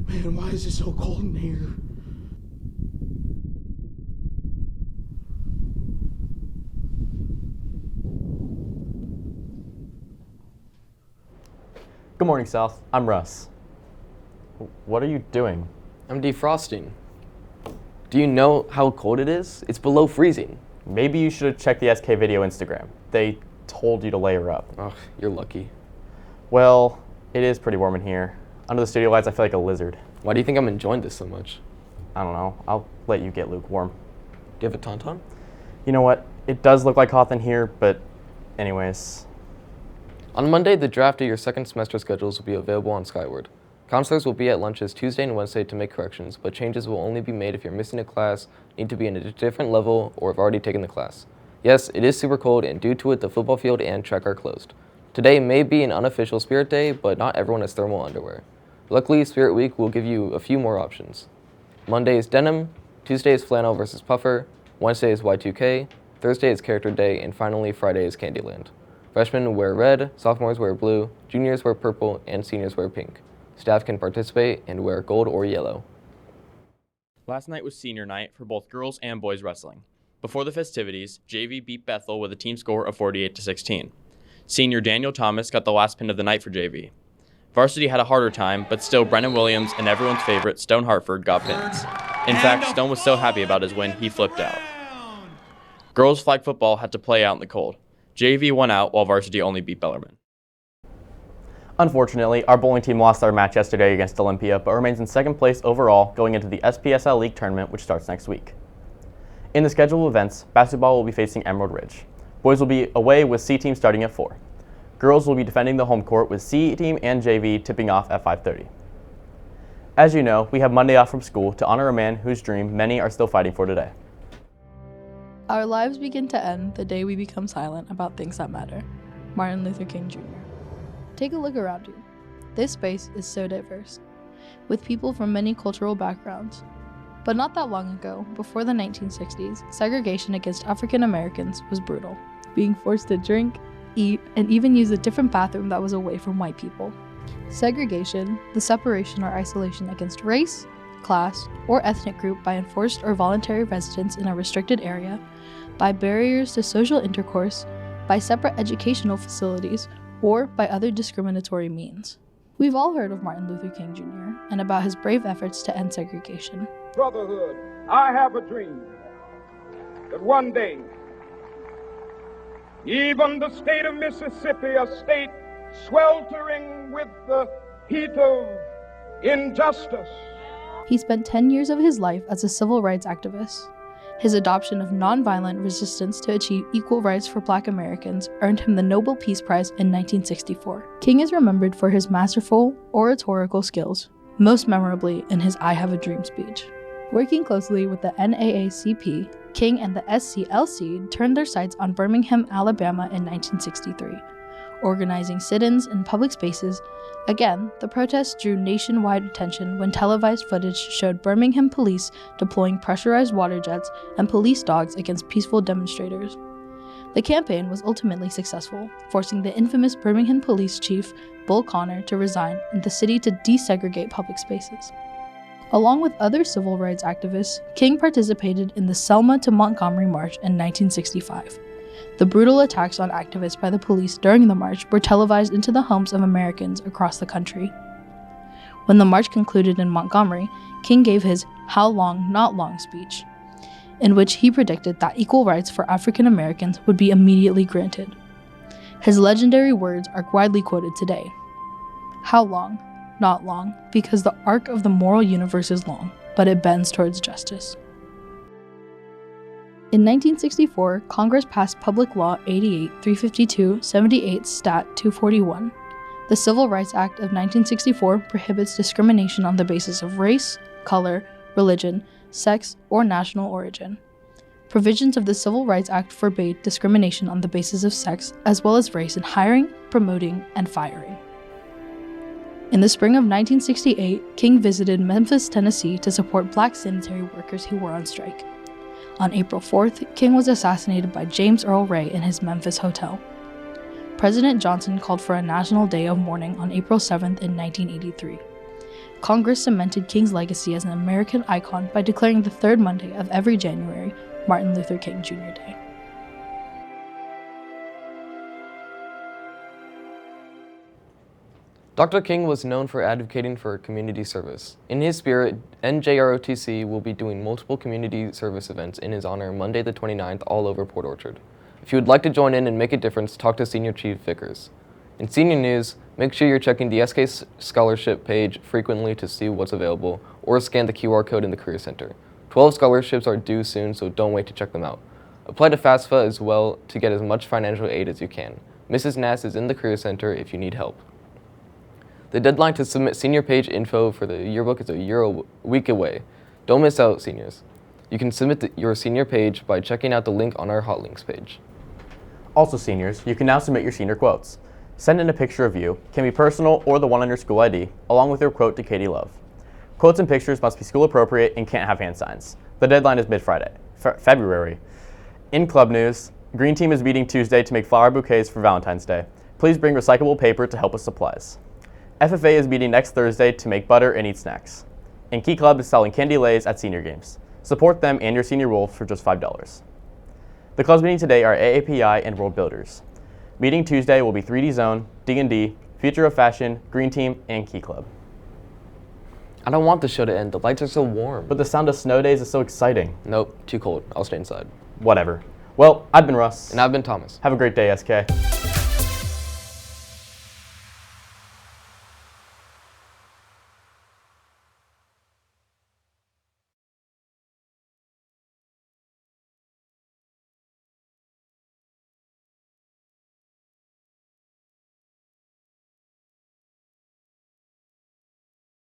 Man, why is it so cold in here? Good morning, South. I'm Russ. What are you doing? I'm defrosting. Do you know how cold it is? It's below freezing. Maybe you should have checked the SK video Instagram. They told you to layer up. Oh, you're lucky. Well, it is pretty warm in here. Under the studio lights, I feel like a lizard. Why do you think I'm enjoying this so much? I don't know. I'll let you get lukewarm. Do you have a tauntaun? You know what? It does look like hot in here, but anyways. On Monday, the draft of your second semester schedules will be available on Skyward. Counselors will be at lunches Tuesday and Wednesday to make corrections, but changes will only be made if you're missing a class, need to be in a different level, or have already taken the class. Yes, it is super cold, and due to it, the football field and track are closed. Today may be an unofficial Spirit Day, but not everyone has thermal underwear. Luckily, Spirit Week will give you a few more options. Monday is denim, Tuesday is flannel versus puffer, Wednesday is Y2K, Thursday is character day, and finally Friday is Candyland. Freshmen wear red, sophomores wear blue, juniors wear purple, and seniors wear pink. Staff can participate and wear gold or yellow. Last night was senior night for both girls and boys wrestling. Before the festivities, JV beat Bethel with a team score of 48-16. Senior Daniel Thomas got the last pin of the night for JV. Varsity had a harder time, but still Brennan Williams and everyone's favorite Stone Hartford got pins. In fact, Stone was so happy about his win, he flipped out. Girls flag football had to play out in the cold. JV won out while varsity only beat Bellarmine. Unfortunately, our bowling team lost their match yesterday against Olympia, but remains in second place overall going into the SPSL League tournament, which starts next week. In the schedule of events, basketball will be facing Emerald Ridge. Boys will be away with C team starting at 4. Girls will be defending the home court with C team and JV tipping off at 5:30. As you know, we have Monday off from school to honor a man whose dream many are still fighting for today. Our lives begin to end the day we become silent about things that matter. Martin Luther King Jr. Take a look around you. This space is so diverse, with people from many cultural backgrounds. But not that long ago, before the 1960s, segregation against African Americans was brutal, being forced to drink, eat, and even use a different bathroom that was away from white people. Segregation, the separation or isolation against race, class, or ethnic group by enforced or voluntary residence in a restricted area, by barriers to social intercourse, by separate educational facilities, or by other discriminatory means. We've all heard of Martin Luther King Jr. and about his brave efforts to end segregation. Brotherhood, I have a dream that one day, even the state of Mississippi, a state sweltering with the heat of injustice. He spent 10 years of his life as a civil rights activist. His adoption of nonviolent resistance to achieve equal rights for Black Americans earned him the Nobel Peace Prize in 1964. King is remembered for his masterful oratorical skills, most memorably in his I Have a Dream speech. Working closely with the NAACP, King and the SCLC turned their sights on Birmingham, Alabama in 1963. Organizing sit-ins in public spaces, again, the protests drew nationwide attention when televised footage showed Birmingham police deploying pressurized water jets and police dogs against peaceful demonstrators. The campaign was ultimately successful, forcing the infamous Birmingham police chief, Bull Connor, to resign and the city to desegregate public spaces. Along with other civil rights activists, King participated in the Selma to Montgomery March in 1965. The brutal attacks on activists by the police during the march were televised into the homes of Americans across the country. When the march concluded in Montgomery, King gave his "How Long, Not Long" speech, in which he predicted that equal rights for African Americans would be immediately granted. His legendary words are widely quoted today. How long, not long, because the arc of the moral universe is long, but it bends towards justice. In 1964, Congress passed Public Law 88-352-78 Stat 241. The Civil Rights Act of 1964 prohibits discrimination on the basis of race, color, religion, sex, or national origin. Provisions of the Civil Rights Act forbade discrimination on the basis of sex as well as race in hiring, promoting, and firing. In the spring of 1968, King visited Memphis, Tennessee to support Black sanitary workers who were on strike. On April 4th, King was assassinated by James Earl Ray in his Memphis hotel. President Johnson called for a national day of mourning on April 7th in 1983. Congress cemented King's legacy as an American icon by declaring the third Monday of every January Martin Luther King Jr. Day. Dr. King was known for advocating for community service. In his spirit, NJROTC will be doing multiple community service events in his honor Monday the 29th all over Port Orchard. If you would like to join in and make a difference, talk to Senior Chief Vickers. In senior news, make sure you're checking the SK Scholarship page frequently to see what's available, or scan the QR code in the Career Center. 12 scholarships are due soon, so don't wait to check them out. Apply to FAFSA as well to get as much financial aid as you can. Mrs. Nass is in the Career Center if you need help. The deadline to submit senior page info for the yearbook is a week away. Don't miss out, seniors. You can submit your senior page by checking out the link on our Hot Links page. Also, seniors, you can now submit your senior quotes. Send in a picture of you, can be personal or the one on your school ID, along with your quote to Katie Love. Quotes and pictures must be school appropriate and can't have hand signs. The deadline is mid-Friday, February. In club news, Green Team is meeting Tuesday to make flower bouquets for Valentine's Day. Please bring recyclable paper to help with supplies. FFA is meeting next Thursday to make butter and eat snacks. And Key Club is selling candy lays at senior games. Support them and your senior role for just $5. The clubs meeting today are AAPI and World Builders. Meeting Tuesday will be 3D Zone, D&D, Future of Fashion, Green Team, and Key Club. I don't want the show to end. The lights are so warm. But the sound of snow days is so exciting. Nope, too cold. I'll stay inside. Whatever. Well, I've been Russ. And I've been Thomas. Have a great day, SK.